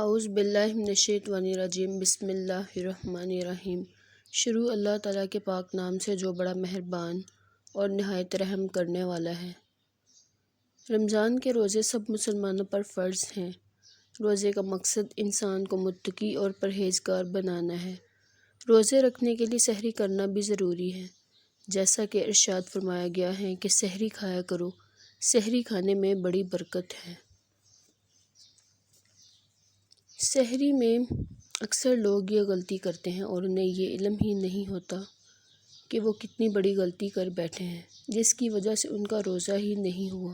اعوذ باللہ من الشیطان الرجیم بسم اللہ الرحمن الرحیم۔ شروع اللہ تعالیٰ کے پاک نام سے جو بڑا مہربان اور نہایت رحم کرنے والا ہے۔ رمضان کے روزے سب مسلمانوں پر فرض ہیں۔ روزے کا مقصد انسان کو متقی اور پرہیزگار بنانا ہے۔ روزے رکھنے کے لیے سحری کرنا بھی ضروری ہے، جیسا کہ ارشاد فرمایا گیا ہے کہ سحری کھایا کرو، سحری کھانے میں بڑی برکت ہے۔ سحری میں اکثر لوگ یہ غلطی کرتے ہیں اور انہیں یہ علم ہی نہیں ہوتا کہ وہ کتنی بڑی غلطی کر بیٹھے ہیں، جس کی وجہ سے ان کا روزہ ہی نہیں ہوا،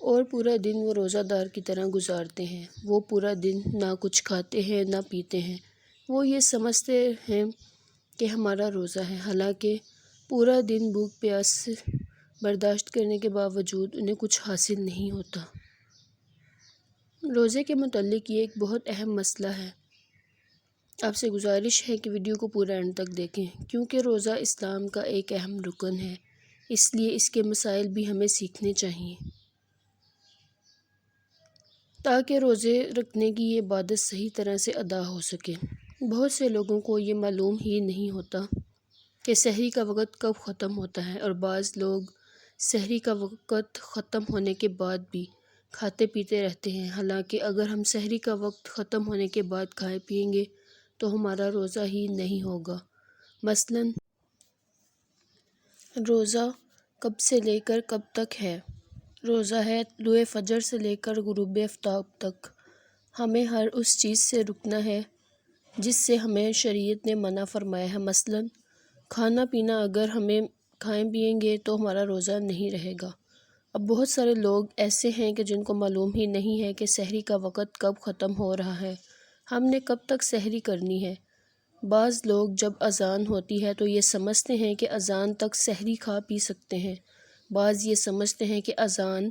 اور پورا دن وہ روزہ دار کی طرح گزارتے ہیں۔ وہ پورا دن نہ کچھ کھاتے ہیں نہ پیتے ہیں۔ وہ یہ سمجھتے ہیں کہ ہمارا روزہ ہے، حالانکہ پورا دن بھوک پیاس برداشت کرنے کے باوجود انہیں کچھ حاصل نہیں ہوتا۔ روزے کے متعلق یہ ایک بہت اہم مسئلہ ہے۔ آپ سے گزارش ہے کہ ویڈیو کو پورا اینڈ تک دیکھیں، کیونکہ روزہ اسلام کا ایک اہم رکن ہے، اس لیے اس کے مسائل بھی ہمیں سیکھنے چاہیے تاکہ روزے رکھنے کی یہ عبادت صحیح طرح سے ادا ہو سکے۔ بہت سے لوگوں کو یہ معلوم ہی نہیں ہوتا کہ سحری کا وقت کب ختم ہوتا ہے، اور بعض لوگ سحری کا وقت ختم ہونے کے بعد بھی کھاتے پیتے رہتے ہیں، حالانکہ اگر ہم سحری کا وقت ختم ہونے کے بعد کھائیں پیئیں گے تو ہمارا روزہ ہی نہیں ہوگا۔ مثلاً روزہ کب سے لے کر کب تک ہے؟ روزہ ہے طلوع فجر سے لے کر غروب آفتاب تک۔ ہمیں ہر اس چیز سے رکنا ہے جس سے ہمیں شریعت نے منع فرمایا ہے۔ مثلاً کھانا پینا، اگر ہمیں کھائیں پیئیں گے تو ہمارا روزہ نہیں رہے گا۔ اب بہت سارے لوگ ایسے ہیں کہ جن کو معلوم ہی نہیں ہے کہ سحری کا وقت کب ختم ہو رہا ہے، ہم نے کب تک سحری کرنی ہے۔ بعض لوگ جب اذان ہوتی ہے تو یہ سمجھتے ہیں کہ اذان تک سحری کھا پی سکتے ہیں، بعض یہ سمجھتے ہیں کہ اذان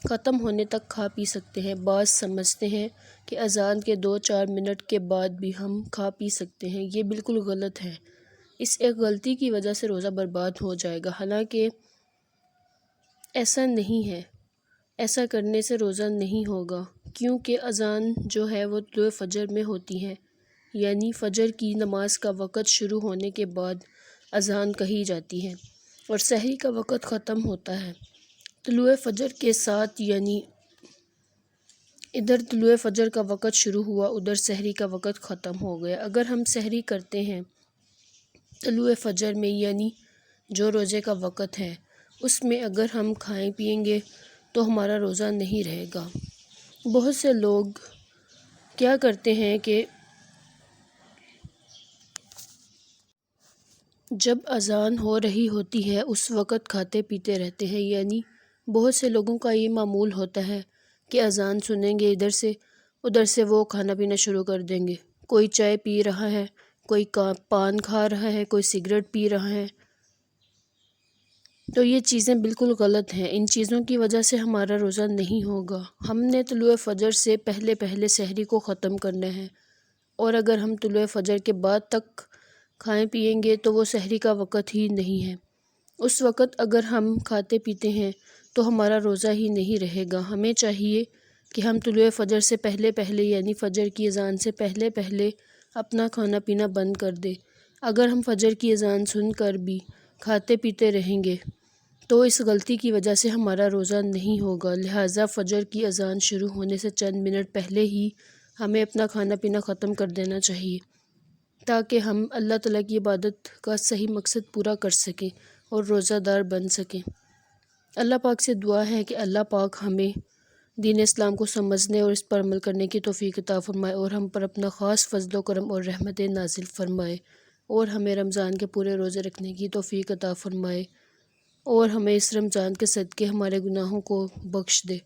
ختم ہونے تک کھا پی سکتے ہیں، بعض سمجھتے ہیں کہ اذان کے 2-4 منٹ کے بعد بھی ہم کھا پی سکتے ہیں۔ یہ بالکل غلط ہے۔ اس ایک غلطی کی وجہ سے روزہ برباد ہو جائے گا، حالانکہ ایسا نہیں ہے۔ ایسا کرنے سے روزہ نہیں ہوگا، کیونکہ اذان جو ہے وہ طلوع فجر میں ہوتی ہے، یعنی فجر کی نماز کا وقت شروع ہونے کے بعد اذان کہی جاتی ہے، اور سحری کا وقت ختم ہوتا ہے طلوع فجر کے ساتھ، یعنی ادھر طلوع فجر کا وقت شروع ہوا، ادھر سحری کا وقت ختم ہو گیا۔ اگر ہم سحری کرتے ہیں طلوع فجر میں، یعنی جو روزے کا وقت ہے اس میں اگر ہم کھائیں پیئیں گے تو ہمارا روزہ نہیں رہے گا۔ بہت سے لوگ کیا کرتے ہیں کہ جب اذان ہو رہی ہوتی ہے اس وقت کھاتے پیتے رہتے ہیں، یعنی بہت سے لوگوں کا یہ معمول ہوتا ہے کہ اذان سنیں گے ادھر سے وہ کھانا پینا شروع کر دیں گے۔ کوئی چائے پی رہا ہے، کوئی پان کھا رہا ہے، کوئی سگریٹ پی رہا ہے۔ تو یہ چیزیں بالکل غلط ہیں۔ ان چیزوں کی وجہ سے ہمارا روزہ نہیں ہوگا۔ ہم نے طلوع فجر سے پہلے سحری کو ختم کرنا ہے، اور اگر ہم طلوع فجر کے بعد تک کھائیں پیئیں گے تو وہ سحری کا وقت ہی نہیں ہے۔ اس وقت اگر ہم کھاتے پیتے ہیں تو ہمارا روزہ ہی نہیں رہے گا۔ ہمیں چاہیے کہ ہم طلوع فجر سے پہلے یعنی فجر کی اذان سے پہلے اپنا کھانا پینا بند کر دیں۔ اگر ہم فجر کی اذان سن کر بھی کھاتے پیتے رہیں گے تو اس غلطی کی وجہ سے ہمارا روزہ نہیں ہوگا، لہٰذا فجر کی اذان شروع ہونے سے چند منٹ پہلے ہی ہمیں اپنا کھانا پینا ختم کر دینا چاہیے، تاکہ ہم اللہ تعالیٰ کی عبادت کا صحیح مقصد پورا کر سکیں اور روزہ دار بن سکیں۔ اللہ پاک سے دعا ہے کہ اللہ پاک ہمیں دین اسلام کو سمجھنے اور اس پر عمل کرنے کی توفیق عطا فرمائے، اور ہم پر اپنا خاص فضل و کرم اور رحمت نازل فرمائے، اور ہمیں رمضان کے پورے روزے رکھنے کی توفیق عطا فرمائے، اور ہمیں اس رمضان کے صدقے ہمارے گناہوں کو بخش دے۔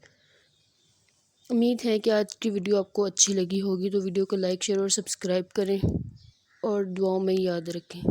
امید ہے کہ آج کی ویڈیو آپ کو اچھی لگی ہوگی، تو ویڈیو کو لائک، شیئر اور سبسکرائب کریں، اور دعاؤں میں یاد رکھیں۔